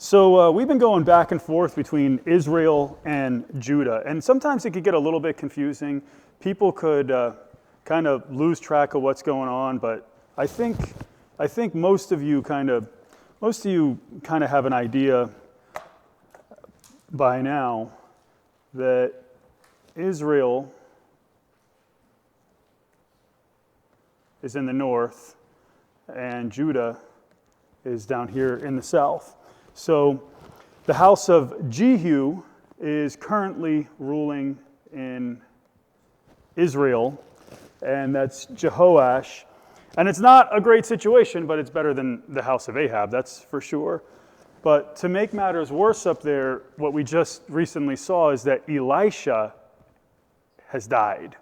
So we've been going back and forth between Israel and Judah, and sometimes it could get a little bit confusing. People could kind of lose track of what's going on, but I think most of you kind of have an idea by now that Israel is in the north and Judah is down here in the south. So the house of Jehu is currently ruling in Israel, and that's Jehoash. And it's not a great situation, but it's better than the house of Ahab, that's for sure. But to make matters worse up there, what we just recently saw is that Elisha has died.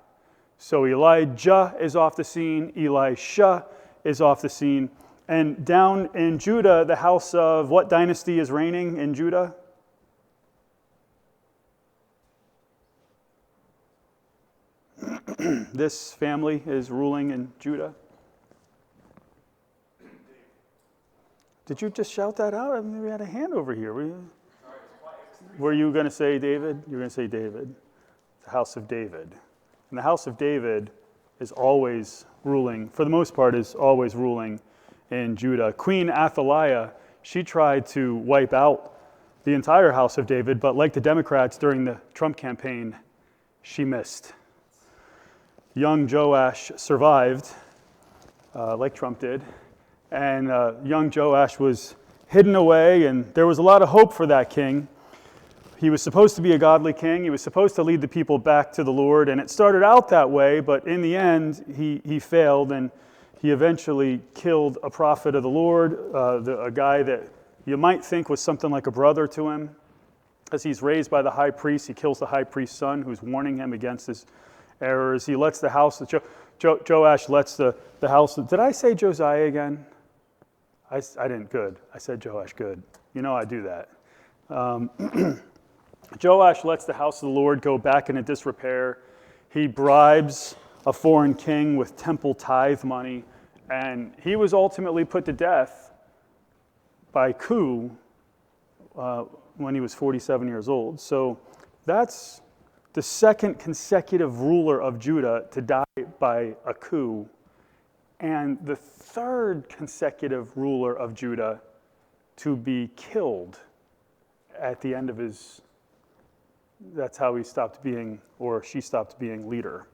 So Elijah is off the scene, Elisha is off the scene. And down in Judah, the house of what dynasty is reigning in Judah? This family is ruling in Judah. Did you just shout that out? I mean, we had a hand over here. Were you going to say David? You were going to say David. The house of David. And the house of David is always ruling, for the most part, is always ruling in Judah. Queen Athaliah, she tried to wipe out the entire house of David, but like the Democrats during the Trump campaign, she missed. Young Joash survived, like Trump did, and young Joash was hidden away, and there was a lot of hope for that king. He was supposed to be a godly king. He was supposed to lead the people back to the Lord, and it started out that way, but in the end, he failed, and he eventually killed a prophet of the Lord, a guy that you might think was something like a brother to him. As he's raised by the high priest, he kills the high priest's son who's warning him against his errors. He lets the house, Joash lets the house, did I say Josiah again? I didn't, good. I said Joash, good. You know I do that. Joash lets the house of the Lord go back into disrepair. He bribes a foreign king with temple tithe money, and he was ultimately put to death by coup when he was 47 years old. So that's the second consecutive ruler of Judah to die by a coup, and the third consecutive ruler of Judah to be killed at the end of his, that's how he stopped being, or she stopped being leader.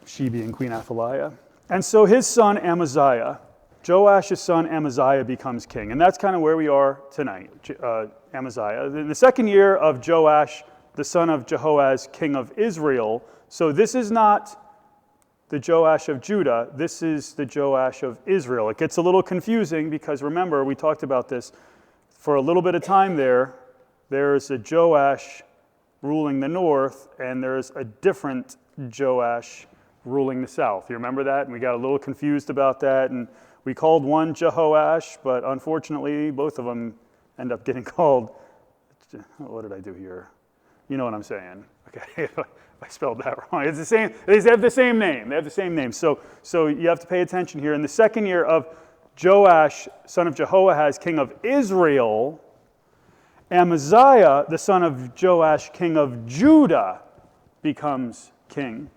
She being Queen Athaliah. And so his son Amaziah, Joash's son Amaziah becomes king. And that's kind of where we are tonight, Amaziah. In the second year of Joash, the son of Jehoaz, king of Israel. So this is not the Joash of Judah. This is the Joash of Israel. It gets a little confusing because remember, we talked about this for a little bit of time there. There's a Joash ruling the north, and there's a different Joash ruling the south. You remember that? And we got a little confused about that, and we called one Jehoash, but unfortunately, both of them end up getting called, what did I do here? You know what I'm saying. Okay, I spelled that wrong. It's the same, they have the same name. They have the same name. So you have to pay attention here. In the second year of Joash, son of Jehoahaz, king of Israel, Amaziah, the son of Joash, king of Judah, becomes king.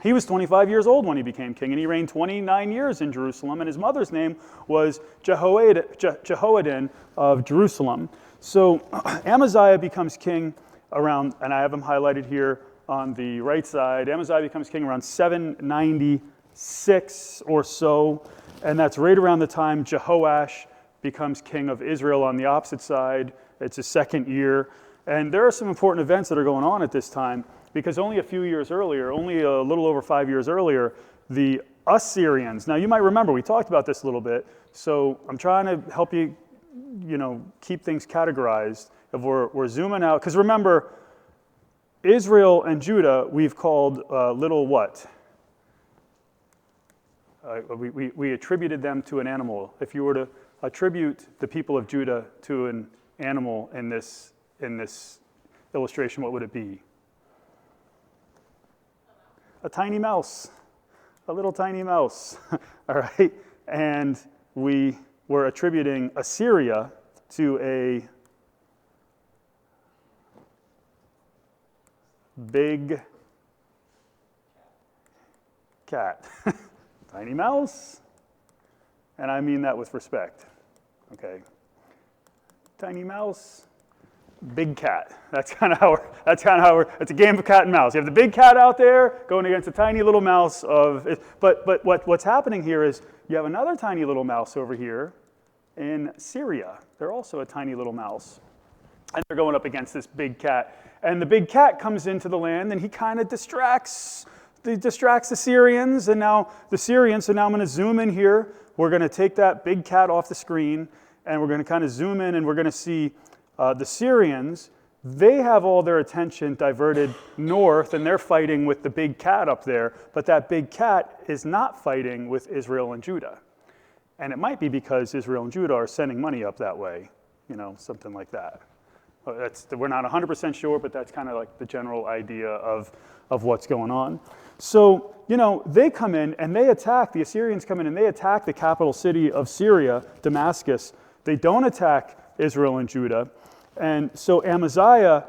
He was 25 years old when he became king, and he reigned 29 years in Jerusalem, and his mother's name was Jehoadin of Jerusalem. So Amaziah becomes king around, and I have him highlighted here on the right side, Amaziah becomes king around 796 or so, and that's right around the time Jehoash becomes king of Israel on the opposite side. It's his second year, and there are some important events that are going on at this time, because only a few years earlier, only a little over 5 years earlier, the Assyrians, now you might remember, we talked about this a little bit, so I'm trying to help you, keep things categorized. If we're zooming out, because remember, Israel and Judah, we've called little what? We attributed them to an animal. If you were to attribute the people of Judah to an animal in this illustration, what would it be? A tiny mouse, a little tiny mouse, all right? And we were attributing Assyria to a big cat. Tiny mouse, and I mean that with respect, okay? Tiny mouse, big cat. That's kind of how it's a game of cat and mouse. You have the big cat out there going against a tiny little mouse but what's happening here is you have another tiny little mouse over here in Syria. They're also a tiny little mouse. And they're going up against this big cat. And the big cat comes into the land and he kind of distracts the Syrians. And now the Syrians, so now I'm going to zoom in here. We're going to take that big cat off the screen and we're going to kind of zoom in and we're going to see the Syrians. They have all their attention diverted north and they're fighting with the big cat up there. But that big cat is not fighting with Israel and Judah. And it might be because Israel and Judah are sending money up that way, something like that. We're not 100% sure, but that's kind of like the general idea of what's going on. So, they come in and they attack, the Assyrians come in and they attack the capital city of Syria, Damascus. They don't attack Israel and Judah. And so Amaziah,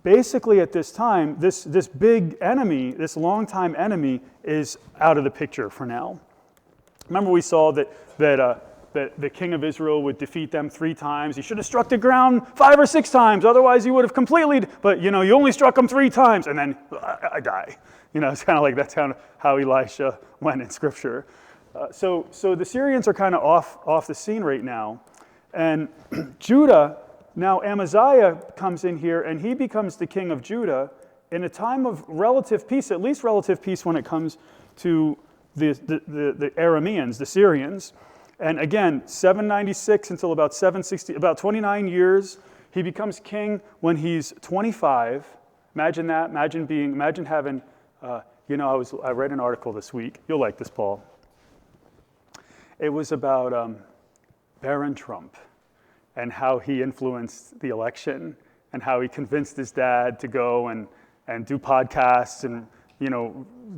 basically at this time, this big enemy, this longtime enemy, is out of the picture for now. Remember we saw that the king of Israel would defeat them 3 times. He should have struck the ground 5 or 6 times, otherwise he would have completely, but you only struck him 3 times, and then I die. It's kind of like that's kind of how Elisha went in Scripture. So the Syrians are kind of off the scene right now. And Judah, now Amaziah comes in here, and he becomes the king of Judah in a time of relative peace, at least relative peace when it comes to the Arameans, the Syrians. And again, 796 until about 760, about 29 years. He becomes king when he's 25. Imagine that. Imagine having, I read an article this week. You'll like this, Paul. It was about Barron Trump and how he influenced the election and how he convinced his dad to go and do podcasts and,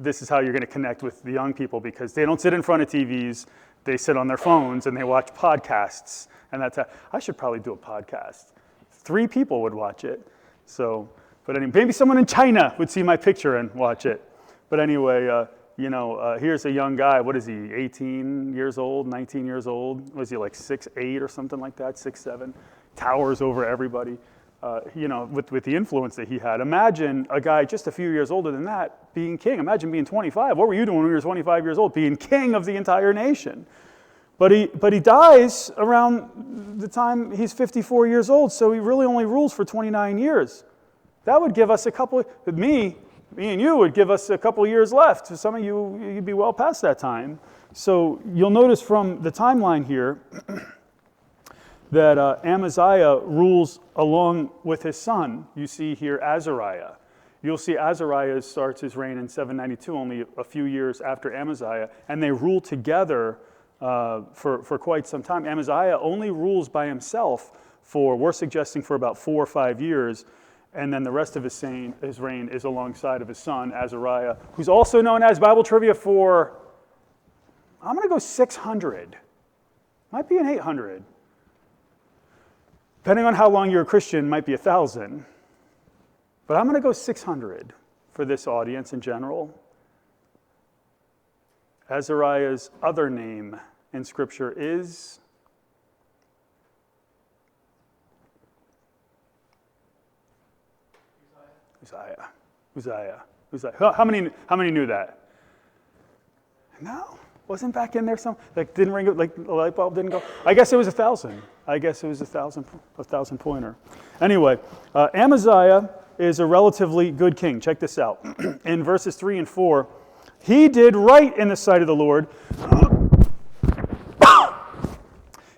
this is how you're going to connect with the young people because they don't sit in front of TVs. They sit on their phones and they watch podcasts. And that's how, I should probably do a podcast. 3 people would watch it. So, but anyway, maybe someone in China would see my picture and watch it. But anyway, here's a young guy. What is he, 18 years old, 19 years old? Was he like 6'8" or something like that, 6'7"? Towers over everybody. With the influence that he had. Imagine a guy just a few years older than that being king. Imagine being 25. What were you doing when you were 25 years old? Being king of the entire nation. But he dies around the time he's 54 years old, so he really only rules for 29 years. That would give us me and you would give us a couple years left. So some of you'd be well past that time. So you'll notice from the timeline here that Amaziah rules along with his son. You see here Azariah. You'll see Azariah starts his reign in 792, only a few years after Amaziah, and they rule together for quite some time. Amaziah only rules by himself we're suggesting for about 4 or 5 years, and then the rest of his reign is alongside of his son, Azariah, who's also known as Bible trivia for, I'm going to go 600. Might be an 800. Depending on how long you're a Christian, might be 1,000. But I'm going to go 600 for this audience in general. Azariah's other name in Scripture is Uzziah. How many knew that? No. Wasn't back in there some, didn't ring, the light bulb didn't go? I guess it was 1,000. I guess it was a 1,000 pointer. Anyway, Amaziah is a relatively good king. Check this out. In verses 3 and 4, he did right in the sight of the Lord.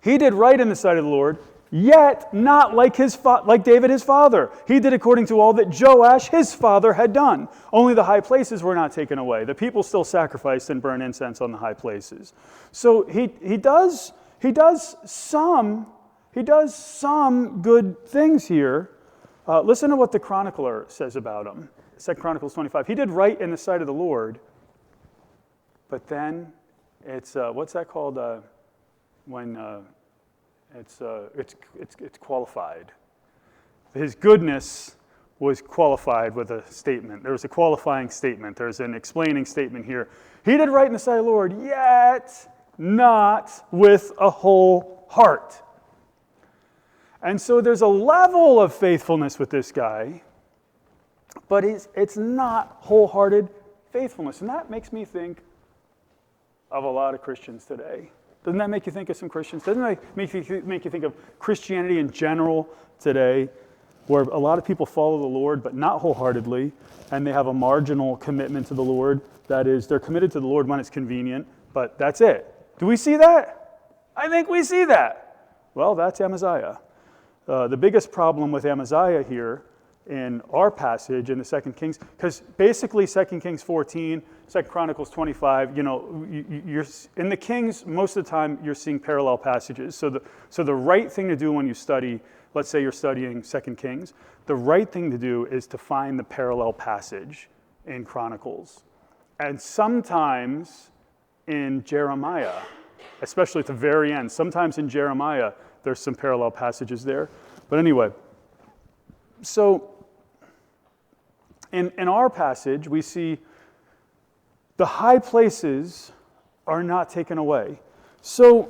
He did right in the sight of the Lord, yet not like David his father. He did according to all that Joash his father had done. Only the high places were not taken away. The people still sacrificed and burned incense on the high places. So he does some good things here. Listen to what the chronicler says about him. 2 Chronicles 25. He did right in the sight of the Lord, but then it's what's that called when It's qualified. His goodness was qualified with a statement. There was a qualifying statement. There's an explaining statement here. He did right in the sight of the Lord, yet not with a whole heart. And so there's a level of faithfulness with this guy, but it's not wholehearted faithfulness. And that makes me think of a lot of Christians today. Doesn't that make you think of some Christians? Doesn't that make you think of Christianity in general today, where a lot of people follow the Lord, but not wholeheartedly, and they have a marginal commitment to the Lord? That is, they're committed to the Lord when it's convenient, but that's it. Do we see that? I think we see that. Well, that's Amaziah. The biggest problem with Amaziah here in our passage in the 2 Kings, because basically 2 Kings 14, 2 Chronicles 25, you're in the Kings, most of the time you're seeing parallel passages. So the right thing to do when you study, let's say you're studying 2 Kings, the right thing to do is to find the parallel passage in Chronicles. And sometimes in Jeremiah, especially at the very end, sometimes in Jeremiah, there's some parallel passages there. But anyway, so in our passage, we see the high places are not taken away. So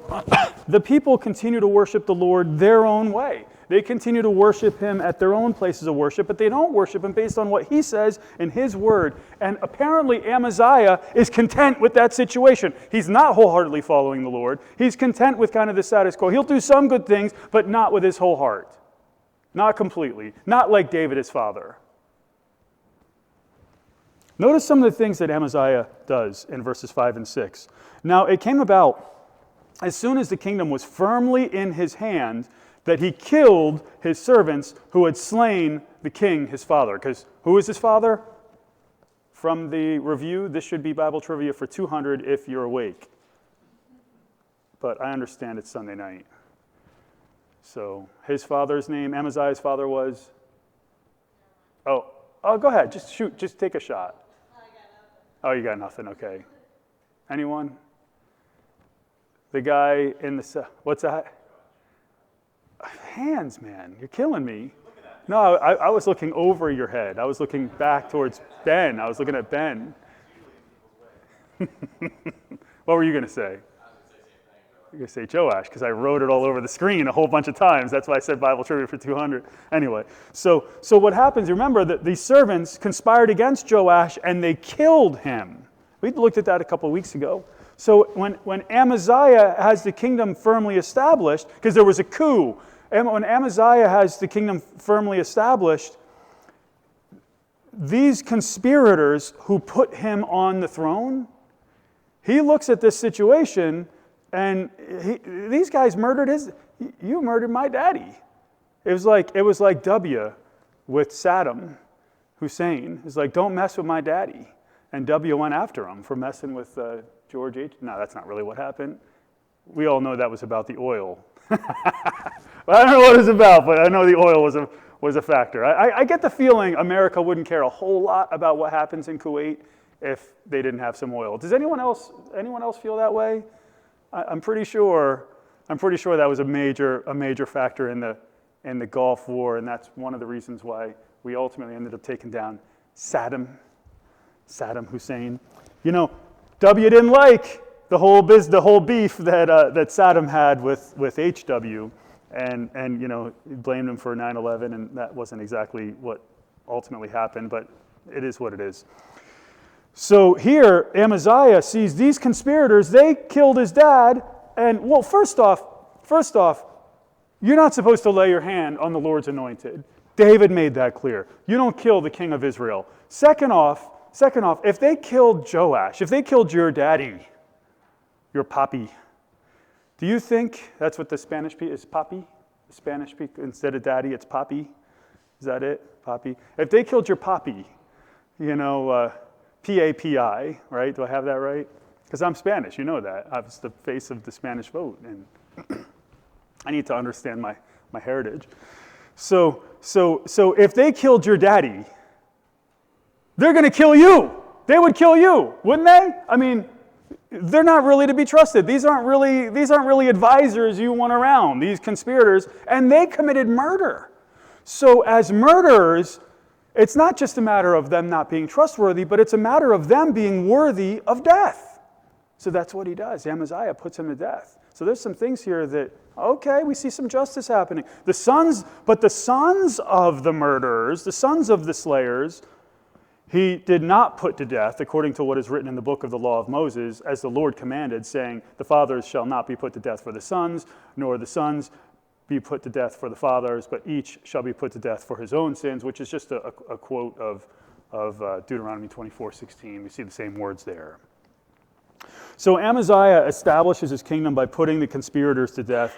the people continue to worship the Lord their own way. They continue to worship him at their own places of worship, but they don't worship him based on what he says in his word. And apparently Amaziah is content with that situation. He's not wholeheartedly following the Lord. He's content with kind of the status quo. He'll do some good things, but not with his whole heart. Not completely. Not like David, his father. Notice some of the things that Amaziah does in verses 5 and 6. Now, it came about as soon as the kingdom was firmly in his hand that he killed his servants who had slain the king, his father. Because who is his father? From the review, this should be Bible trivia for 200 if you're awake. But I understand it's Sunday night. So his father's name, Amaziah's father was? Oh, go ahead. Just shoot. Just take a shot. Oh, you got nothing. Okay. Anyone? The guy in the... What's that? Hands, man. You're killing me. No, I was looking over your head. I was looking back towards Ben. I was looking at Ben. What were you going to say? You're going to say Joash, because I wrote it all over the screen a whole bunch of times. That's why I said Bible trivia for 200. Anyway, so what happens, remember that these servants conspired against Joash and they killed him. We looked at that a couple of weeks ago. So when Amaziah has the kingdom firmly established, because there was a coup, and when Amaziah has the kingdom firmly established, these conspirators who put him on the throne, he looks at this situation and these guys murdered you murdered my daddy. It was like W with Saddam Hussein. It's like, don't mess with my daddy. And W went after him for messing with George H. No, that's not really what happened. We all know that was about the oil. I don't know what it was about, but I know the oil was a factor. I get the feeling America wouldn't care a whole lot about what happens in Kuwait if they didn't have some oil. Does anyone else feel that way? I'm pretty sure that was a major factor in the Gulf War, and that's one of the reasons why we ultimately ended up taking down Saddam Hussein. W didn't like the whole beef that Saddam had with HW, and he blamed him for 9/11, and that wasn't exactly what ultimately happened, but it is what it is. So here, Amaziah sees these conspirators, they killed his dad, and well, first off, you're not supposed to lay your hand on the Lord's anointed. David made that clear. You don't kill the king of Israel. Second off, if they killed Joash, if they killed your daddy, your papi, do you think that's what the Spanish is, papi? The Spanish, instead of daddy, it's papi? Is that it? Papi? If they killed your papi, P-A-P-I, right? Do I have that right? Because I'm Spanish, you know that. I was the face of the Spanish vote, and I need to understand my heritage. So if they killed your daddy, they're going to kill you. They would kill you, wouldn't they? I mean, they're not really to be trusted. These aren't really advisors you want around, these conspirators, and they committed murder. So as murderers, it's not just a matter of them not being trustworthy, but it's a matter of them being worthy of death. So that's what he does. Amaziah puts him to death. So there's some things here that, okay, we see some justice happening. The sons of the murderers, the sons of the slayers, he did not put to death, according to what is written in the book of the law of Moses, as the Lord commanded, saying, the fathers shall not be put to death for the sons, nor the sons be put to death for the fathers, but each shall be put to death for his own sins, which is just a quote of Deuteronomy 24:16. We see the same words there. So Amaziah establishes his kingdom by putting the conspirators to death.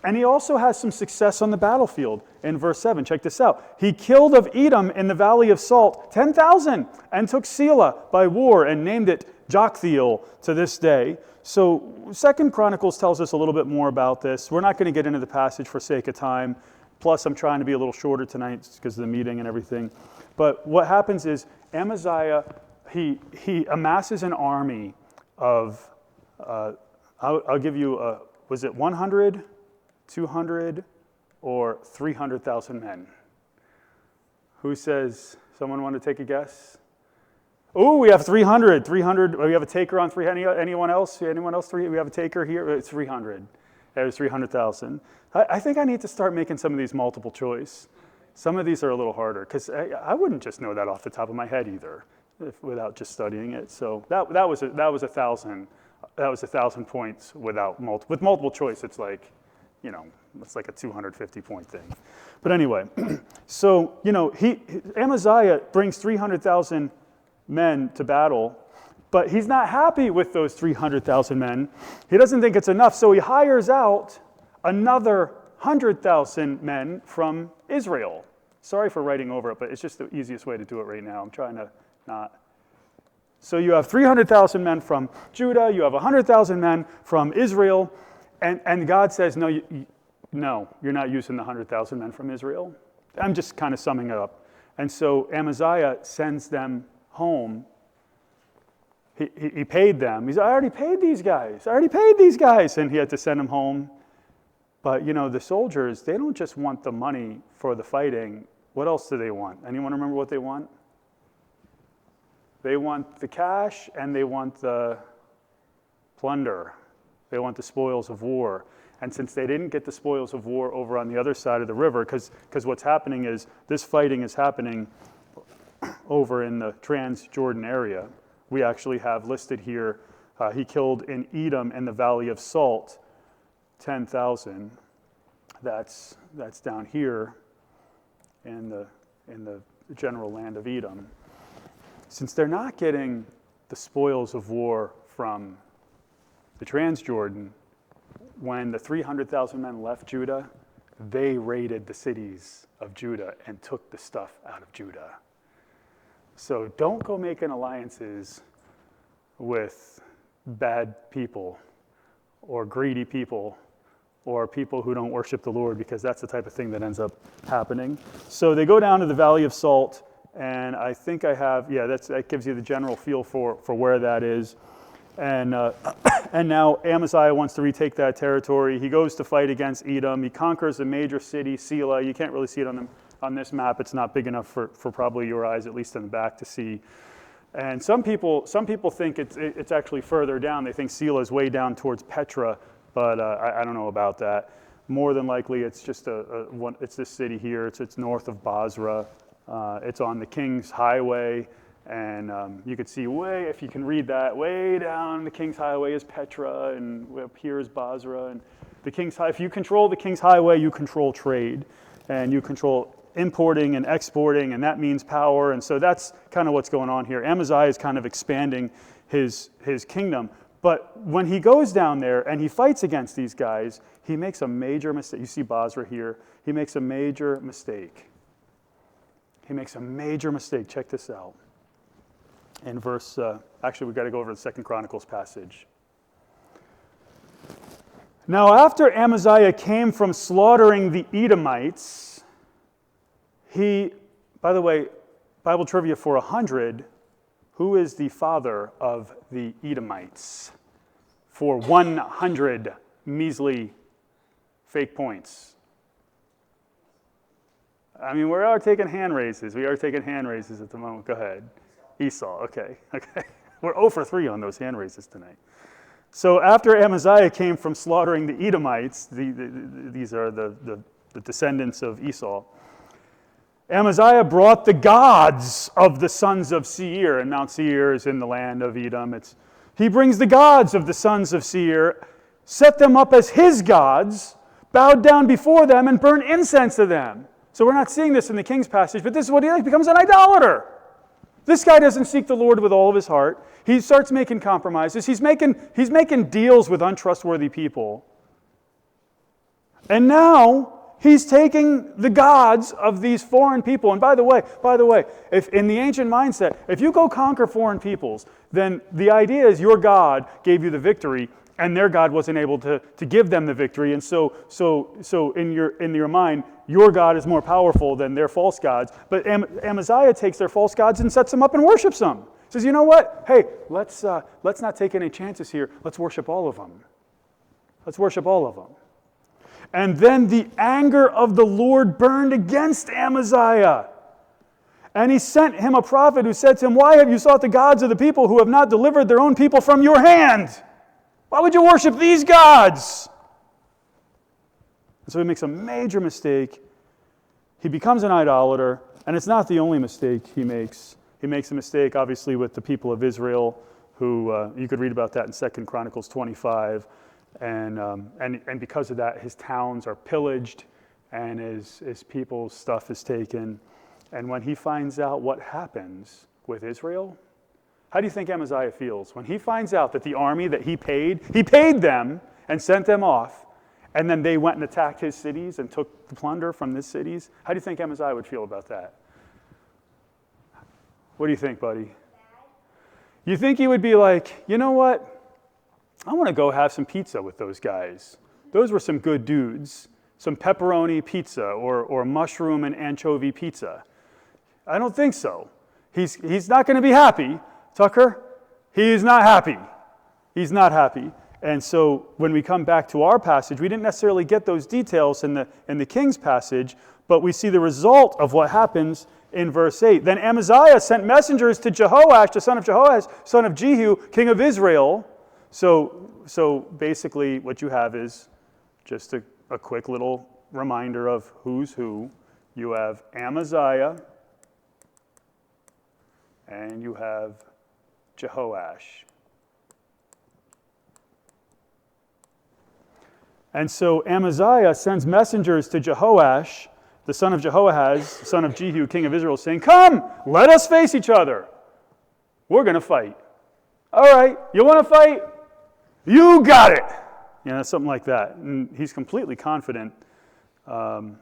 And he also has some success on the battlefield. In verse 7, check this out. He killed of Edom in the valley of Salt 10,000 and took Selah by war and named it Joktheel to this day. So 2 Chronicles tells us a little bit more about this. We're not going to get into the passage for sake of time. Plus, I'm trying to be a little shorter tonight because of the meeting and everything. But what happens is Amaziah, he amasses an army of, I'll give you, was it 100, 200, or 300,000 men? Who says, someone want to take a guess? Oh, we have 300. 300, we have a taker on 300. Anyone else? We have a taker here? It's 300. There's 300,000. I think I need to start making some of these multiple choice. Some of these are a little harder, because I wouldn't just know that off the top of my head either, without just studying it. So that was 1,000. That was 1,000 points with multiple choice. It's like, it's like a 250 point thing. But anyway, so Amaziah brings 300,000 men to battle, but he's not happy with those 300,000 men. He doesn't think it's enough, so he hires out another 100,000 men from Israel. Sorry for writing over it, but it's just the easiest way to do it right now. I'm trying to not. So you have 300,000 men from Judah, you have 100,000 men from Israel, and God says, no, you're not using the 100,000 men from Israel. I'm just kind of summing it up. And so Amaziah sends them home. He paid them. He's, I already paid these guys. And he had to send them home. But, the soldiers, they don't just want the money for the fighting. What else do they want? Anyone remember what they want? They want the cash and they want the plunder. They want the spoils of war. And since they didn't get the spoils of war over on the other side of the river, because what's happening is this fighting is happening over in the Transjordan area. We actually have listed here, he killed in Edom in the Valley of Salt, 10,000. That's down here in the general land of Edom. Since they're not getting the spoils of war from the Transjordan, when the 300,000 men left Judah, they raided the cities of Judah and took the stuff out of Judah. So don't go making alliances with bad people or greedy people or people who don't worship the Lord, because that's the type of thing that ends up happening. So they go down to the Valley of Salt, and I think I have, that gives you the general feel for where that is. And now Amaziah wants to retake that territory. He goes to fight against Edom. He conquers a major city, Selah. You can't really see it on this map. It's not big enough for probably your eyes, at least in the back, to see. And some people think it's actually further down. They think Selah is way down towards Petra, but I don't know about that. More than likely, it's just it's this city here. It's north of Basra. It's on the King's Highway. And you could see if you can read that, way down the King's Highway is Petra, and up here is Basra. And the King's Highway, if you control the King's Highway, you control trade, and you control importing and exporting, and that means power. And so that's kind of what's going on here. Amaziah is kind of expanding his kingdom. But when he goes down there and he fights against these guys, he makes a major mistake. You see Basra here. He makes a major mistake. Check this out. In verse, actually we've got to go over the 2 Chronicles passage. Now after Amaziah came from slaughtering the Edomites, by the way, Bible trivia for 100, Who is the father of the Edomites? For 100 measly fake points. I mean, we are taking hand raises. We are taking hand raises at the moment. Go ahead. Esau, okay. We're 0 for 3 on those hand raises tonight. So after Amaziah came from slaughtering the Edomites, these are the descendants of Esau, Amaziah brought the gods of the sons of Seir, and Mount Seir is in the land of Edom. He brings the gods of the sons of Seir, set them up as his gods, bowed down before them, and burned incense to them. So we're not seeing this in the King's passage, but this is what he does. He becomes an idolater. This guy doesn't seek the Lord with all of his heart. He starts making compromises. He's making deals with untrustworthy people. And now he's taking the gods of these foreign people. And by the way, if in the ancient mindset, if you go conquer foreign peoples, then the idea is your God gave you the victory, and their God wasn't able to give them the victory. And so in your mind, your God is more powerful than their false gods. But Amaziah takes their false gods and sets them up and worships them. He says, you know what? Hey, let's not take any chances here. Let's worship all of them. Let's worship all of them. And then the anger of the Lord burned against Amaziah. And he sent him a prophet who said to him, why have you sought the gods of the people who have not delivered their own people from your hand? Why would you worship these gods? And so he makes a major mistake. He becomes an idolater, and it's not the only mistake he makes. He makes a mistake, obviously, with the people of Israel, who you could read about that in 2 Chronicles 25. And because of that, his towns are pillaged, and his people's stuff is taken. And when he finds out what happens with Israel, how do you think Amaziah feels? When he finds out that the army that he paid them and sent them off, and then they went and attacked his cities and took the plunder from his cities, how do you think Amaziah would feel about that? What do you think, buddy? You think he would be like, you know what? I want to go have some pizza with those guys. Those were some good dudes. Some pepperoni pizza or mushroom and anchovy pizza. I don't think so. He's not going to be happy. Tucker, he's not happy. He's not happy. And so when we come back to our passage, we didn't necessarily get those details in the King's passage, but we see the result of what happens in verse 8. Then Amaziah sent messengers to Jehoash, the son of Jehoash, son of Jehu, king of Israel. So basically what you have is just a quick little reminder of who's who. You have Amaziah and you have Jehoash. And so Amaziah sends messengers to Jehoash, the son of Jehoahaz, son of Jehu, king of Israel, saying, come, let us face each other. We're going to fight. All right, you want to fight? You got it. Something like that. And he's completely confident that,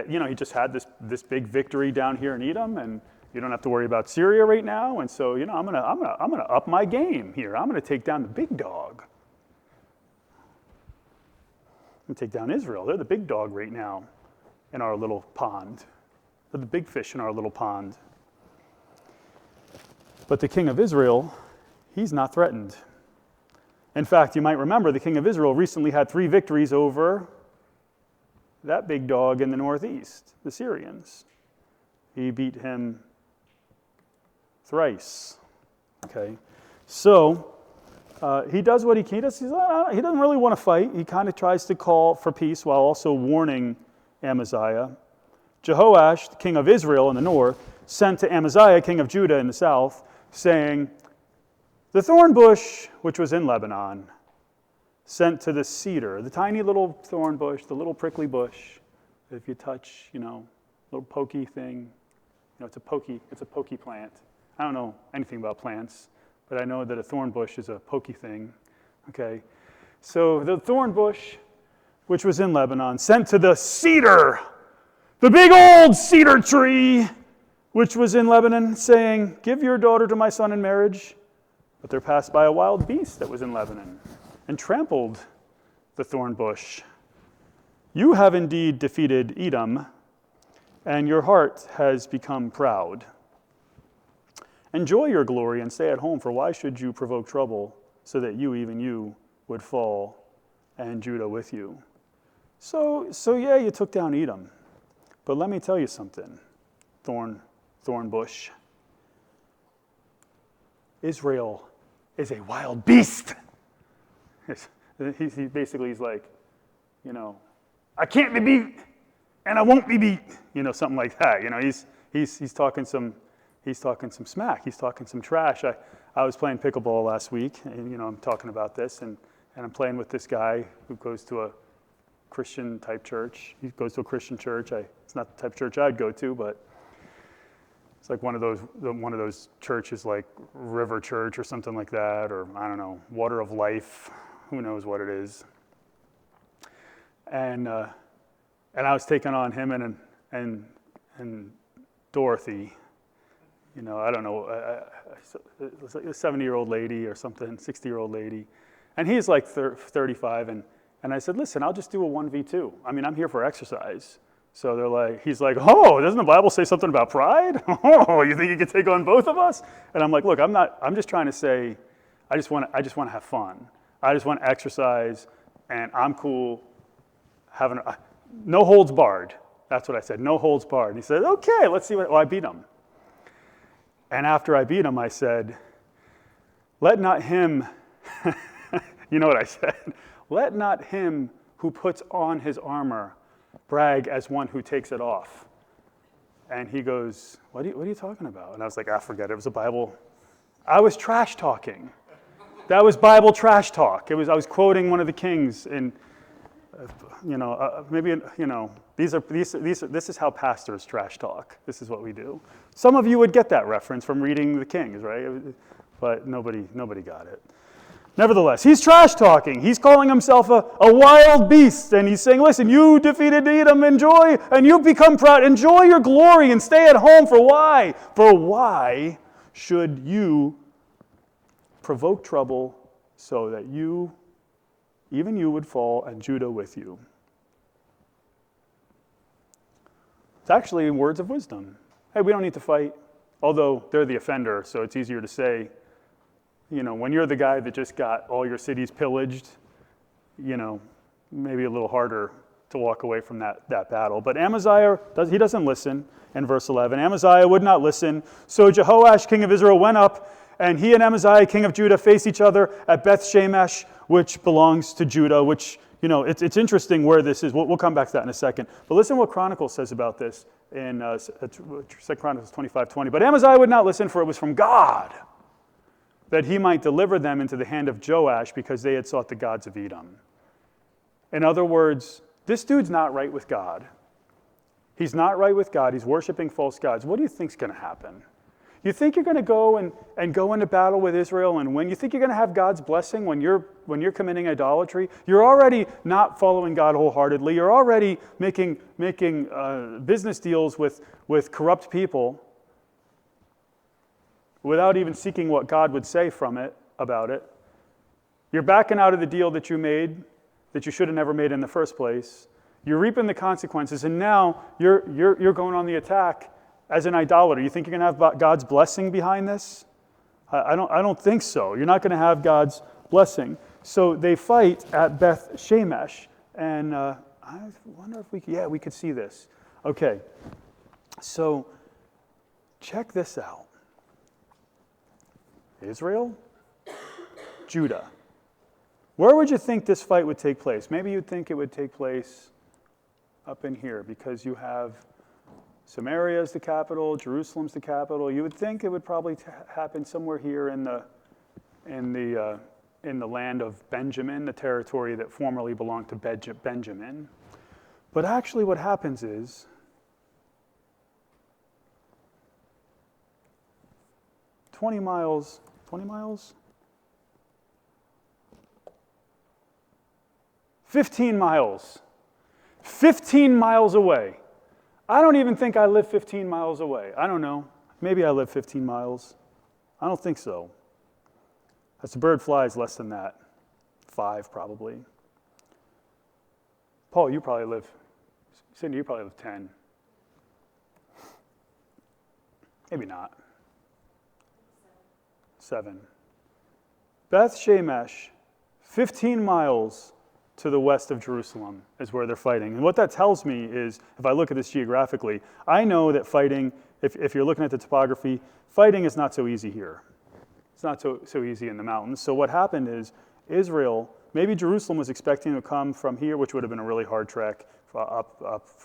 he just had this big victory down here in Edom, and you don't have to worry about Syria right now. And so, I'm gonna up my game here. I'm gonna take down the big dog. I'm gonna take down Israel. They're the big dog right now in our little pond. They're the big fish in our little pond. But the king of Israel, he's not threatened. In fact, you might remember the king of Israel recently had 3 victories over that big dog in the northeast, the Syrians. He beat him thrice. Okay, so he does what he can. He doesn't really want to fight. He kind of tries to call for peace while also warning Amaziah. Jehoash, the king of Israel in the north, sent to Amaziah, king of Judah in the south, saying, the thorn bush, which was in Lebanon, sent to the cedar, the tiny little thorn bush, the little prickly bush, that if you touch, little pokey thing, it's a pokey plant. I don't know anything about plants, but I know that a thorn bush is a pokey thing. Okay, so the thorn bush, which was in Lebanon, sent to the cedar, the big old cedar tree, which was in Lebanon, saying, give your daughter to my son in marriage. But there passed by a wild beast that was in Lebanon and trampled the thorn bush. You have indeed defeated Edom, and your heart has become proud. Enjoy your glory and stay at home, for why should you provoke trouble so that you, even you, would fall and Judah with you? So yeah, you took down Edom. But let me tell you something, thorn bush. Israel is a wild beast. He's like, I can't be beat, and I won't be beat. Something like that. He's talking some smack. He's talking some trash. I was playing pickleball last week, and I'm talking about this, and I'm playing with this guy who goes to a Christian type church. He goes to a Christian church. It's not the type of church I'd go to, but it's like one of those churches like River Church or something like that, or I don't know, Water of Life. Who knows what it is? And I was taking on him and Dorothy. I don't know, a 70-year-old lady or something, 60-year-old lady, and he's like 35, and I said, listen, I'll just do a 1v2. I mean, I'm here for exercise. So he's like, oh, doesn't the Bible say something about pride? Oh, you think you could take on both of us? And I'm like, look, I'm just trying to say, I just want to have fun. I just want to exercise, and I'm cool having no holds barred. That's what I said, no holds barred. And he said, okay, let's see I beat him. And after I beat him, I said, let not him, you know what I said? Let not him who puts on his armor brag as one who takes it off. And he goes, what are you talking about? And I was like, forget it. It was a Bible. I was trash talking. That was Bible trash talk. I was quoting one of the kings in, this is how pastors trash talk. This is what we do. Some of you would get that reference from reading the Kings, right? But nobody got it. Nevertheless, he's trash talking. He's calling himself a wild beast, and he's saying, listen, you defeated Edom, enjoy, and you've become proud. Enjoy your glory and stay at home. For why? For why should you provoke trouble so that even you would fall and Judah with you? It's actually words of wisdom. Hey, we don't need to fight, although they're the offender, so it's easier to say, when you're the guy that just got all your cities pillaged, maybe a little harder to walk away from that battle. But Amaziah, he doesn't listen in verse 11. Amaziah would not listen. So Jehoash, king of Israel, went up, and he and Amaziah, king of Judah, faced each other at Beth Shemesh, which belongs to Judah, which, it's interesting where this is. We'll come back to that in a second. But listen what Chronicles says about this in 2 Chronicles 25:20. But Amaziah would not listen, for it was from God that he might deliver them into the hand of Joash, because they had sought the gods of Edom. In other words, this dude's not right with God. He's not right with God. He's worshiping false gods. What do you think's going to happen? You think you're going to go and go into battle with Israel and win? You think you're going to have God's blessing when you're committing idolatry? You're already not following God wholeheartedly. You're already making business deals with corrupt people without even seeking what God would say about it. You're backing out of the deal that you made, that you should have never made in the first place. You're reaping the consequences, and now you're going on the attack as an idolater. You think you're going to have God's blessing behind this? I don't think so. You're not going to have God's blessing. So they fight at Beth Shemesh, and I wonder if we could see this. Okay, so check this out. Israel, Judah. Where would you think this fight would take place? Maybe you'd think it would take place up in here, because you have Samaria as the capital, Jerusalem's the capital. You would think it would probably happen somewhere here in the land of Benjamin, the territory that formerly belonged to Benjamin. But actually what happens is 20 miles, 15 miles, 15 miles away. I don't even think I live 15 miles away. I don't know. Maybe I live 15 miles. I don't think so. As the bird flies, less than that. 5 probably. Paul, Cindy, you probably live 10. Maybe not. 7. Beth Shemesh, 15 miles to the west of Jerusalem is where they're fighting. And what that tells me is, if I look at this geographically, I know that fighting, if you're looking at the topography, fighting is not so easy here. It's not so easy in the mountains. So what happened is Israel, maybe Jerusalem was expecting to come from here, which would have been a really hard trek up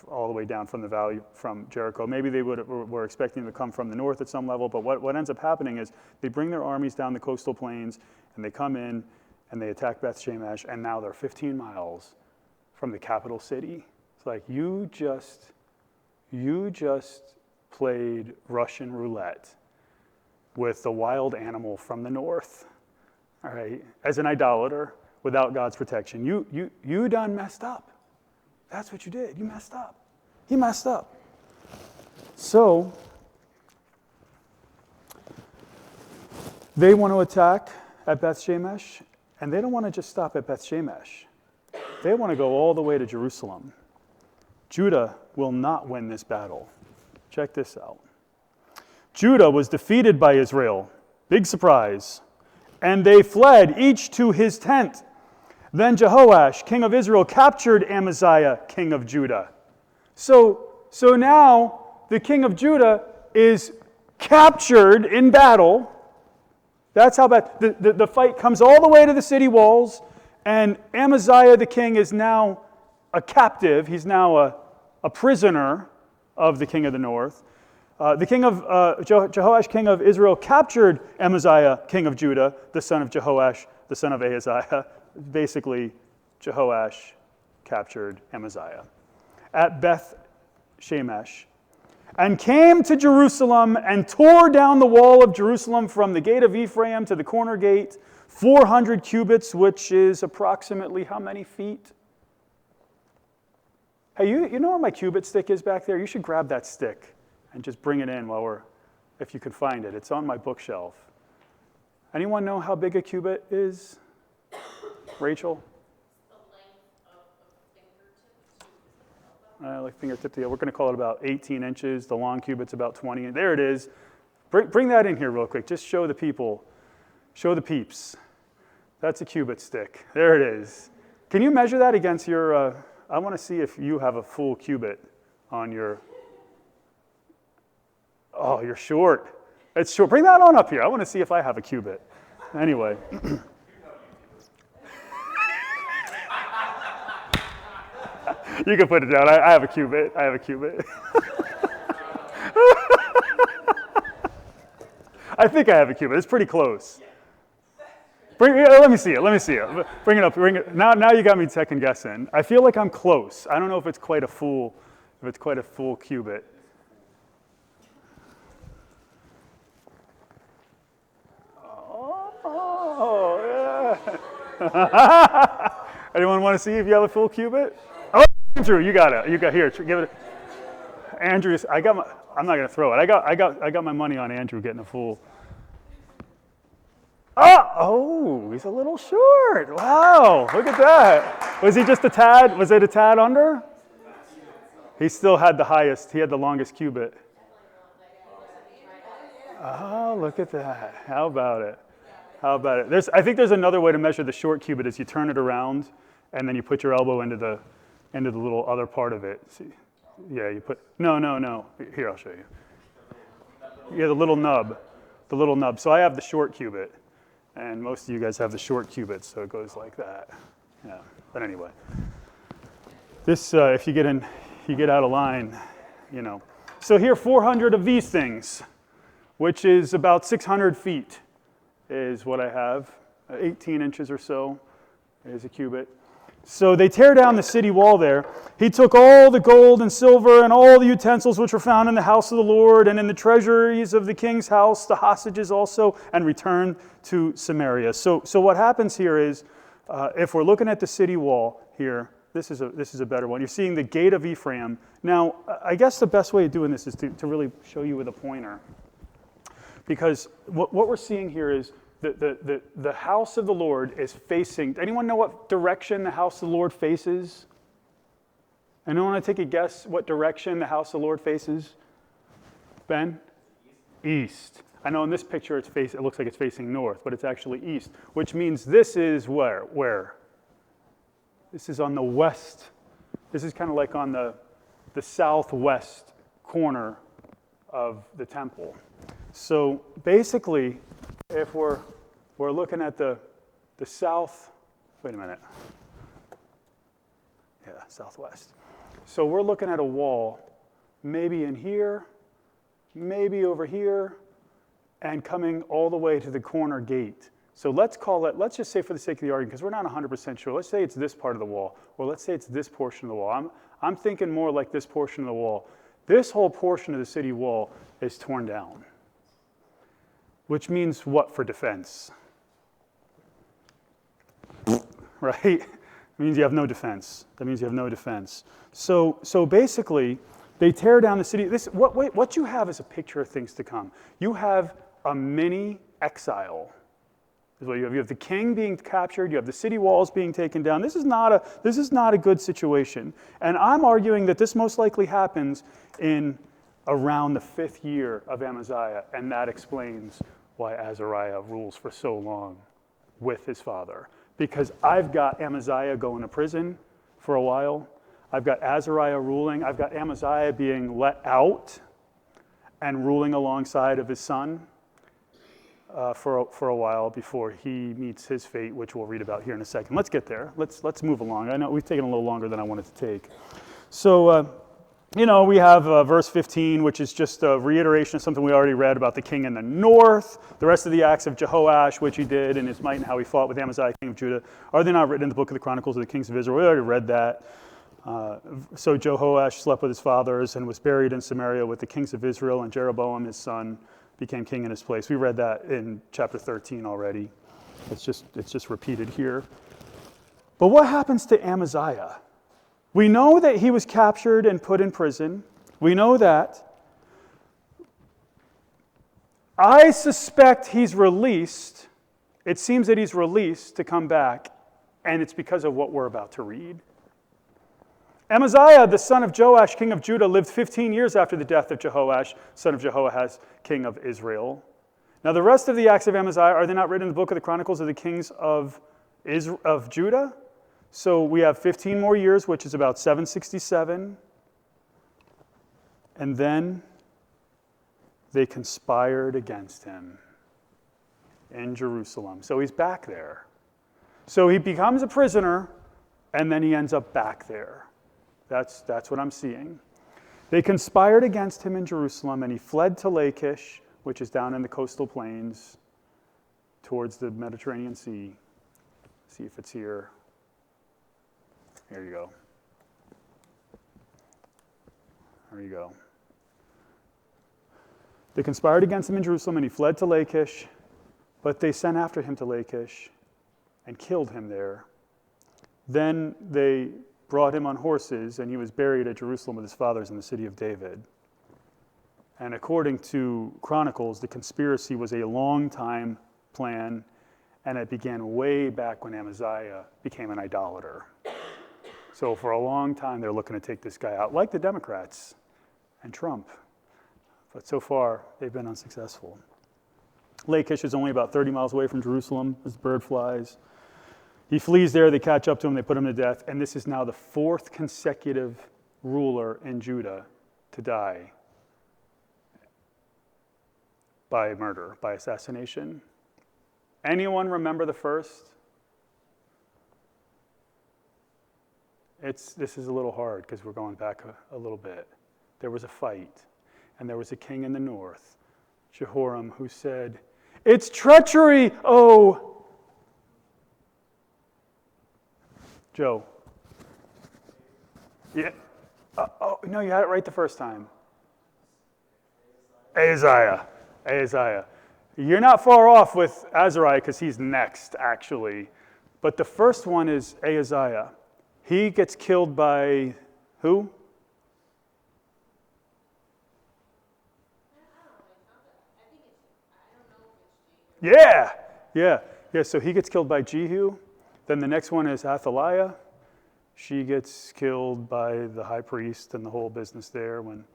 all the way down from the valley from Jericho. Maybe they were expecting to come from the north at some level, but what ends up happening is they bring their armies down the coastal plains and they come in and they attack Beth Shemesh, and now they're 15 miles from the capital city. It's like you just played Russian roulette with the wild animal from the north, all right, as an idolater without God's protection. You done messed up. That's what you did. You messed up. He messed up. So they want to attack at Beth Shemesh, and they don't want to just stop at Beth Shemesh. They want to go all the way to Jerusalem. Judah will not win this battle. Check this out. Judah was defeated by Israel. Big surprise. And they fled, each to his tent. Then Jehoash, king of Israel, captured Amaziah, king of Judah. So now the king of Judah is captured in battle. That's how bad the fight comes all the way to the city walls, and Amaziah the king is now a captive. He's now a prisoner of the king of the north. The king of Jehoash, king of Israel, captured Amaziah, king of Judah, the son of Jehoash, the son of Ahaziah. Basically, Jehoash captured Amaziah at Beth Shemesh, and came to Jerusalem and tore down the wall of Jerusalem from the gate of Ephraim to the corner gate, 400 cubits, which is approximately how many feet? Hey, you know where my cubit stick is back there? You should grab that stick and just bring it in if you can find it. It's on my bookshelf. Anyone know how big a cubit is? Rachel? Like fingertip to, we're going to call it about 18 inches. The long cubit's about 20. There it is. Bring that in here real quick. Just show the people. Show the peeps. That's a cubit stick. There it is. Can you measure that against your, I want to see if you have a full cubit on your, oh, you're short. It's short. Bring that on up here. I want to see if I have a cubit. Anyway. You can put it down. I have a cubit. I have a cubit. I think I have a cubit. It's pretty close. Let me see it. Let me see it. Bring it up. Bring it. Now you got me second guessing. I feel like I'm close. I don't know if it's quite a full cubit. Oh yeah. Anyone want to see if you have a full cubit? Oh, Andrew, you got it. You got here. Give it. Andrew, I'm not going to throw it. I got my money on Andrew getting a full. Oh, he's a little short. Wow, look at that. Was he just a tad? Was it a tad under? He still had the highest. He had the longest cubit. Oh, look at that. How about it? How about it? I think there's another way to measure the short cubit is you turn it around and then you put your elbow into the little other part of it. See? Yeah, you put, no. Here, I'll show you. Yeah, the little nub. So I have the short cubit, and most of you guys have the short cubit, so it goes like that. Yeah, but anyway. This, if you get out of line, you know. So here, 400 of these things, which is about 600 feet, is what I have. 18 inches or so is a cubit. So they tear down the city wall there. He took all the gold and silver and all the utensils which were found in the house of the Lord and in the treasuries of the king's house, the hostages also, and returned to Samaria. So what happens here is, if we're looking at the city wall here, this is a better one. You're seeing the gate of Ephraim. Now, I guess the best way of doing this is to really show you with a pointer. Because what we're seeing here is the house of the Lord is facing. Anyone know what direction the house of the Lord faces? Anyone want to take a guess what direction the house of the Lord faces? Ben? East. I know in this picture it looks like it's facing north, but it's actually east, which means this is where? Where? This is on the west. This is kind of like on the southwest corner of the temple. So basically, if we're looking at the south, wait a minute. Yeah, southwest. So we're looking at a wall, maybe in here, maybe over here, and coming all the way to the corner gate. So let's just say for the sake of the argument, because we're not 100% sure, let's say it's this part of the wall, or let's say it's this portion of the wall. I'm thinking more like this portion of the wall. This whole portion of the city wall is torn down, which means what for defense? Right? It means you have no defense. That means you have no defense. So basically, they tear down the city. What you have is a picture of things to come. You have a mini exile. Is what you have. You have the king being captured. You have the city walls being taken down. This is not a good situation. And I'm arguing that this most likely happens in around the 5th year of Amaziah, and that explains why Azariah rules for so long with his father. Because I've got Amaziah going to prison for a while. I've got Azariah ruling. I've got Amaziah being let out and ruling alongside of his son for a while before he meets his fate, which we'll read about here in a second. Let's get there. Let's move along. I know we've taken a little longer than I wanted to take. So, we have verse 15, which is just a reiteration of something we already read about the king in the north. The rest of the acts of Jehoash, which he did, and his might and how he fought with Amaziah, king of Judah, are they not written in the book of the Chronicles of the Kings of Israel? We already read that. So Jehoash slept with his fathers and was buried in Samaria with the kings of Israel, and Jeroboam, his son, became king in his place. We read that in chapter 13 already. It's just repeated here. But what happens to Amaziah? We know that he was captured and put in prison. We know that. I suspect he's released. It seems that he's released to come back, and it's because of what we're about to read. Amaziah, the son of Joash, king of Judah, lived 15 years after the death of Jehoash, son of Jehoahaz, king of Israel. Now the rest of the acts of Amaziah, are they not written in the book of the Chronicles of the Kings of Judah? So we have 15 more years, which is about 767. And then they conspired against him in Jerusalem. So he's back there. So he becomes a prisoner, and then he ends up back there. That's what I'm seeing. They conspired against him in Jerusalem, and he fled to Lachish, which is down in the coastal plains towards the Mediterranean Sea. See if it's here. Here you go. There you go. They conspired against him in Jerusalem, and he fled to Lachish, but they sent after him to Lachish and killed him there. Then they brought him on horses, and he was buried at Jerusalem with his fathers in the city of David. And according to Chronicles, the conspiracy was a long-time plan, and it began way back when Amaziah became an idolater. So for a long time, they're looking to take this guy out, like the Democrats and Trump. But so far, they've been unsuccessful. Lachish is only about 30 miles away from Jerusalem as the bird flies. He flees there, they catch up to him, they put him to death, and this is now the 4th consecutive ruler in Judah to die by murder, by assassination. Anyone remember the first? This is a little hard because we're going back a little bit. There was a fight, and there was a king in the north, Jehoram, who said, "It's treachery, oh." Joe. Yeah. No, you had it right the first time. Amaziah. You're not far off with Azariah because he's next, actually. But the first one is Amaziah. He gets killed by who? Yeah. So he gets killed by Jehu. Then the next one is Athaliah. She gets killed by the high priest and the whole business there when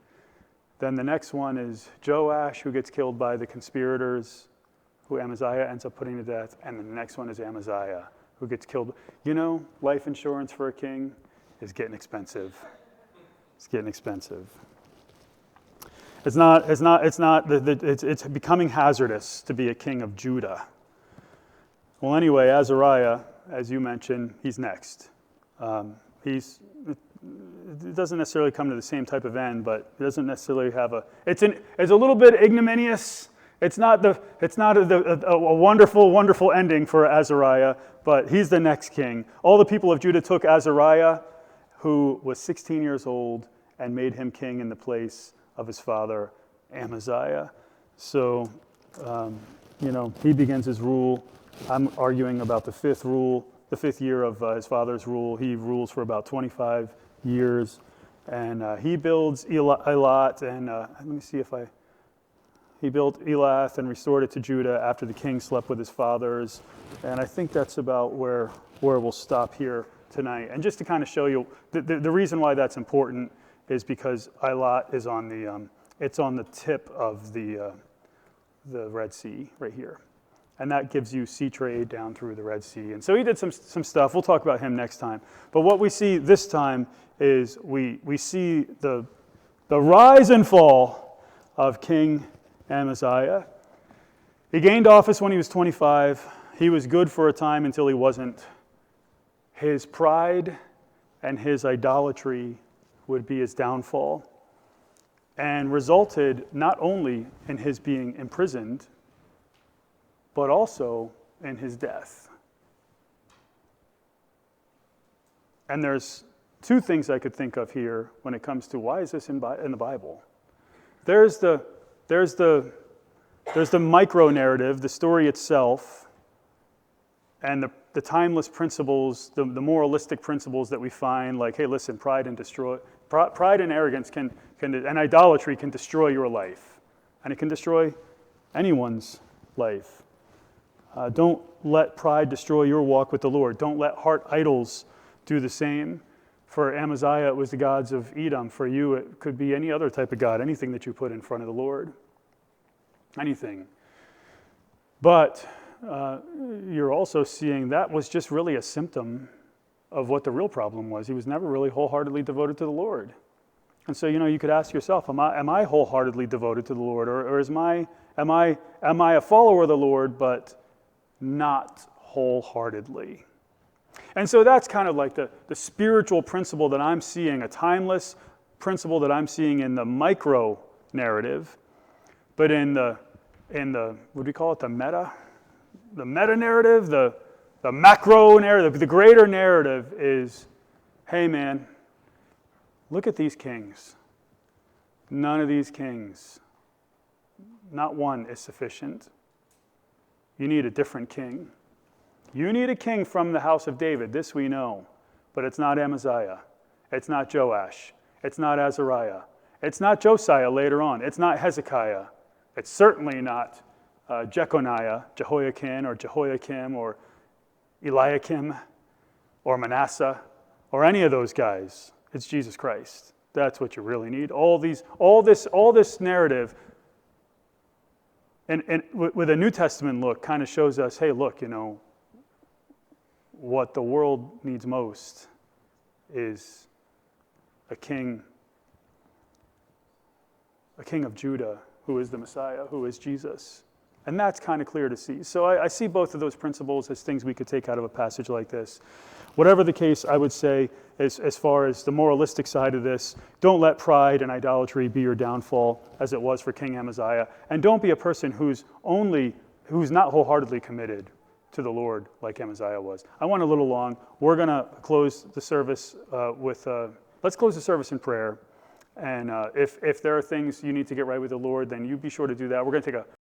Then the next one is Joash, who gets killed by the conspirators, who Amaziah ends up putting to death. And the next one is Amaziah, who gets killed. You know, life insurance for a king is getting expensive. It's getting expensive. It's becoming hazardous to be a king of Judah. Well, anyway, Azariah, as you mentioned, he's next. It doesn't necessarily come to the same type of end, but it doesn't necessarily have it's a little bit ignominious. It's not a wonderful, wonderful ending for Azariah, but he's the next king. All the people of Judah took Azariah, who was 16 years old, and made him king in the place of his father Amaziah. So, he begins his rule. I'm arguing about the fifth year of his father's rule. He rules for about 25 years, and he builds Elat, and he built Elath and restored it to Judah after the king slept with his fathers. And I think that's about where we'll stop here tonight. And just to kind of show you, the reason why that's important is because Elat is on the tip of the Red Sea right here. And that gives you sea trade down through the Red Sea. And so he did some stuff. We'll talk about him next time. But what we see this time is we see the rise and fall of King Amaziah. He gained office when he was 25. He was good for a time until he wasn't. His pride and his idolatry would be his downfall, and resulted not only in his being imprisoned, but also in his death. And there's two things I could think of here when it comes to why is this in the Bible. There's the micro narrative, the story itself, and the timeless principles, the moralistic principles that we find, like, hey, listen, pride and arrogance and idolatry can destroy your life, and it can destroy anyone's life. Don't let pride destroy your walk with the Lord. Don't let heart idols do the same. For Amaziah, it was the gods of Edom. For you, it could be any other type of god, anything that you put in front of the Lord. Anything. But you're also seeing that was just really a symptom of what the real problem was. He was never really wholeheartedly devoted to the Lord. And so, you could ask yourself, am I wholeheartedly devoted to the Lord? Or am I a follower of the Lord, but not wholeheartedly? And so that's kind of like the spiritual principle that I'm seeing, a timeless principle that I'm seeing in the micro narrative, but in the what do we call it, the meta narrative, the macro narrative, the greater narrative is, hey man, look at these kings. None of these kings, not one is sufficient. You need a different king. You need a king from the house of David, this we know, but it's not Amaziah. It's not Joash. It's not Azariah. It's not Josiah later on. It's not Hezekiah. It's certainly not Jeconiah, Jehoiakim, or Jehoiakim, or Eliakim, or Manasseh, or any of those guys. It's Jesus Christ. That's what you really need. All this narrative, and with a New Testament look, kind of shows us, hey, look, what the world needs most is a king of Judah, who is the Messiah, who is Jesus. And that's kind of clear to see. So I see both of those principles as things we could take out of a passage like this. Whatever the case, I would say, as far as the moralistic side of this, don't let pride and idolatry be your downfall, as it was for King Amaziah. And don't be a person who's not wholeheartedly committed to the Lord like Amaziah was. I went a little long. We're going to close the service let's close the service in prayer. And if there are things you need to get right with the Lord, then you be sure to do that. We're going to take a